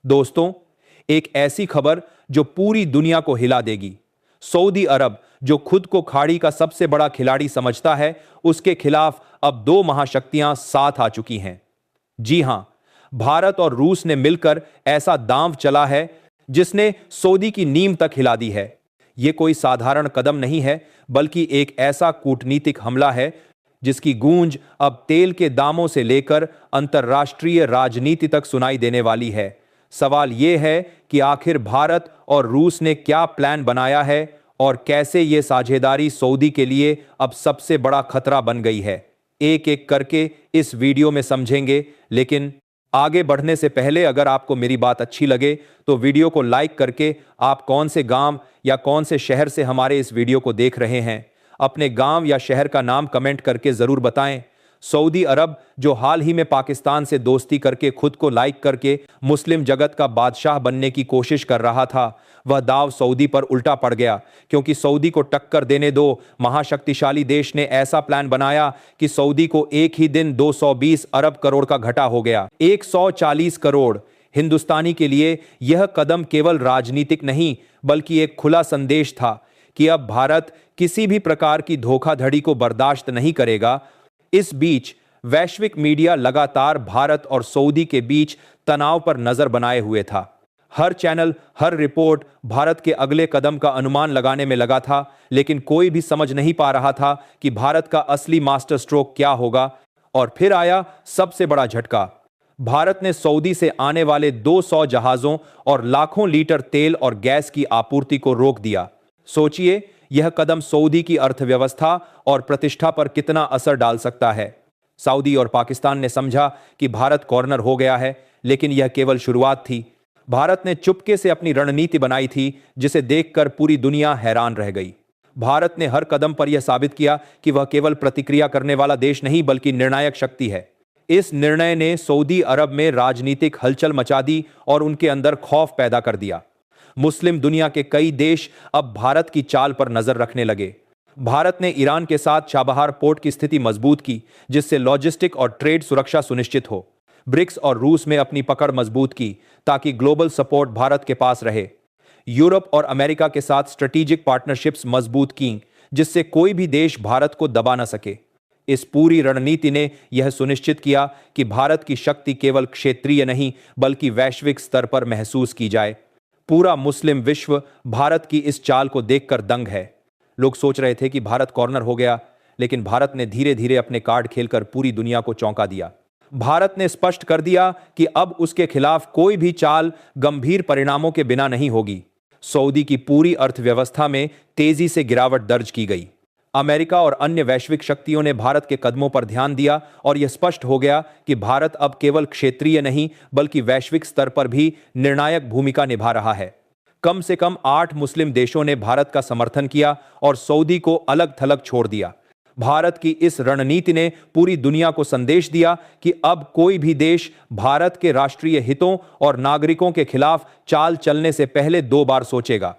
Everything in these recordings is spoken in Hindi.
दोस्तों, एक ऐसी खबर जो पूरी दुनिया को हिला देगी। सऊदी अरब, जो खुद को खाड़ी का सबसे बड़ा खिलाड़ी समझता है, उसके खिलाफ अब दो महाशक्तियां साथ आ चुकी हैं। जी हां, भारत और रूस ने मिलकर ऐसा दांव चला है जिसने सऊदी की नींव तक हिला दी है। यह कोई साधारण कदम नहीं है, बल्कि एक ऐसा कूटनीतिक हमला है जिसकी गूंज अब तेल के दामों से लेकर अंतर्राष्ट्रीय राजनीति तक सुनाई देने वाली है। सवाल यह है कि आखिर भारत और रूस ने क्या प्लान बनाया है और कैसे यह साझेदारी सऊदी के लिए अब सबसे बड़ा खतरा बन गई है। एक एक करके इस वीडियो में समझेंगे, लेकिन आगे बढ़ने से पहले अगर आपको मेरी बात अच्छी लगे तो वीडियो को लाइक करके आप कौन से गांव या कौन से शहर से हमारे इस वीडियो को देख रहे हैं, अपने गांव या शहर का नाम कमेंट करके जरूर बताएं। सऊदी अरब, जो हाल ही में पाकिस्तान से दोस्ती करके खुद को लाइक करके मुस्लिम जगत का बादशाह बनने की कोशिश कर रहा था, वह दाव सऊदी पर उल्टा पड़ गया, क्योंकि सऊदी को टक्कर देने दो महाशक्तिशाली देश ने ऐसा प्लान बनाया कि सऊदी को एक ही दिन 220 अरब करोड़ का घाटा हो गया। 140 करोड़। हिंदुस्तानी के लिए यह कदम केवल राजनीतिक नहीं, बल्कि एक खुला संदेश था कि अब भारत किसी भी प्रकार की धोखाधड़ी को बर्दाश्त नहीं करेगा। इस बीच वैश्विक मीडिया लगातार भारत और सऊदी के बीच तनाव पर नजर बनाए हुए था। हर चैनल, हर रिपोर्ट भारत के अगले कदम का अनुमान लगाने में लगा था, लेकिन कोई भी समझ नहीं पा रहा था कि भारत का असली मास्टर स्ट्रोक क्या होगा। और फिर आया सबसे बड़ा झटका। भारत ने सऊदी से आने वाले 200 जहाजों और लाखों लीटर तेल और गैस की आपूर्ति को रोक दिया। सोचिए, यह कदम सऊदी की अर्थव्यवस्था और प्रतिष्ठा पर कितना असर डाल सकता है। सऊदी और पाकिस्तान ने समझा कि भारत कॉर्नर हो गया है, लेकिन यह केवल शुरुआत थी। भारत ने चुपके से अपनी रणनीति बनाई थी, जिसे देखकर पूरी दुनिया हैरान रह गई। भारत ने हर कदम पर यह साबित किया कि वह केवल प्रतिक्रिया करने वाला देश नहीं, बल्कि निर्णायक शक्ति है। इस निर्णय ने सऊदी अरब में राजनीतिक हलचल मचा दी और उनके अंदर खौफ पैदा कर दिया। मुस्लिम दुनिया के कई देश अब भारत की चाल पर नजर रखने लगे। भारत ने ईरान के साथ चाबहार पोर्ट की स्थिति मजबूत की, जिससे लॉजिस्टिक और ट्रेड सुरक्षा सुनिश्चित हो। ब्रिक्स और रूस में अपनी पकड़ मजबूत की, ताकि ग्लोबल सपोर्ट भारत के पास रहे। यूरोप और अमेरिका के साथ स्ट्रेटेजिक पार्टनरशिप्स मजबूत की, जिससे कोई भी देश भारत को दबा न सके। इस पूरी रणनीति ने यह सुनिश्चित किया कि भारत की शक्ति केवल क्षेत्रीय नहीं, बल्कि वैश्विक स्तर पर महसूस की जाए। पूरा मुस्लिम विश्व भारत की इस चाल को देखकर दंग है। लोग सोच रहे थे कि भारत कॉर्नर हो गया, लेकिन भारत ने धीरे धीरे अपने कार्ड खेलकर पूरी दुनिया को चौंका दिया। भारत ने स्पष्ट कर दिया कि अब उसके खिलाफ कोई भी चाल गंभीर परिणामों के बिना नहीं होगी। सऊदी की पूरी अर्थव्यवस्था में तेजी से गिरावट दर्ज की गई। अमेरिका और अन्य वैश्विक शक्तियों ने भारत के कदमों पर ध्यान दिया और यह स्पष्ट हो गया कि भारत अब केवल क्षेत्रीय नहीं, बल्कि वैश्विक स्तर पर भी निर्णायक भूमिका निभा रहा है। कम से कम 8 मुस्लिम देशों ने भारत का समर्थन किया और सऊदी को अलग थलग छोड़ दिया। भारत की इस रणनीति ने पूरी दुनिया को संदेश दिया कि अब कोई भी देश भारत के राष्ट्रीय हितों और नागरिकों के खिलाफ चाल चलने से पहले 2 बार सोचेगा।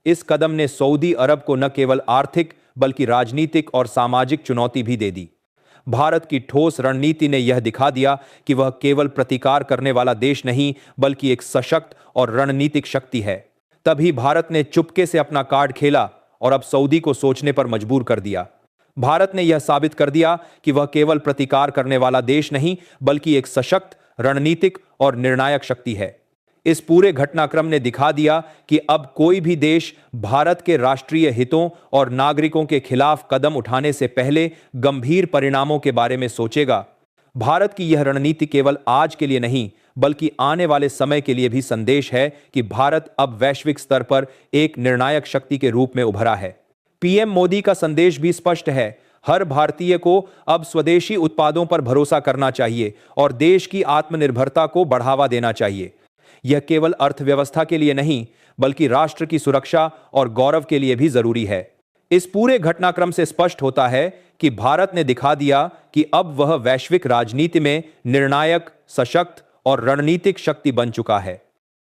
इस कदम ने सऊदी अरब को न केवल आर्थिक, बल्कि राजनीतिक और सामाजिक चुनौती भी दे दी। भारत की ठोस रणनीति ने यह दिखा दिया कि वह केवल प्रतिकार करने वाला देश नहीं, बल्कि एक सशक्त और रणनीतिक शक्ति है। तभी भारत ने चुपके से अपना कार्ड खेला और अब सऊदी को सोचने पर मजबूर कर दिया। भारत ने यह साबित कर दिया कि वह केवल प्रतिकार करने वाला देश नहीं, बल्कि एक सशक्त, रणनीतिक और निर्णायक शक्ति है। इस पूरे घटनाक्रम ने दिखा दिया कि अब कोई भी देश भारत के राष्ट्रीय हितों और नागरिकों के खिलाफ कदम उठाने से पहले गंभीर परिणामों के बारे में सोचेगा। भारत की यह रणनीति केवल आज के लिए नहीं, बल्कि आने वाले समय के लिए भी संदेश है कि भारत अब वैश्विक स्तर पर एक निर्णायक शक्ति के रूप में उभरा है। पीएम मोदी का संदेश भी स्पष्ट है। हर भारतीय को अब स्वदेशी उत्पादों पर भरोसा करना चाहिए और देश की आत्मनिर्भरता को बढ़ावा देना चाहिए। यह केवल अर्थव्यवस्था के लिए नहीं, बल्कि राष्ट्र की सुरक्षा और गौरव के लिए भी जरूरी है। इस पूरे घटनाक्रम से स्पष्ट होता है कि भारत ने दिखा दिया कि अब वह वैश्विक राजनीति में निर्णायक, सशक्त और रणनीतिक शक्ति बन चुका है।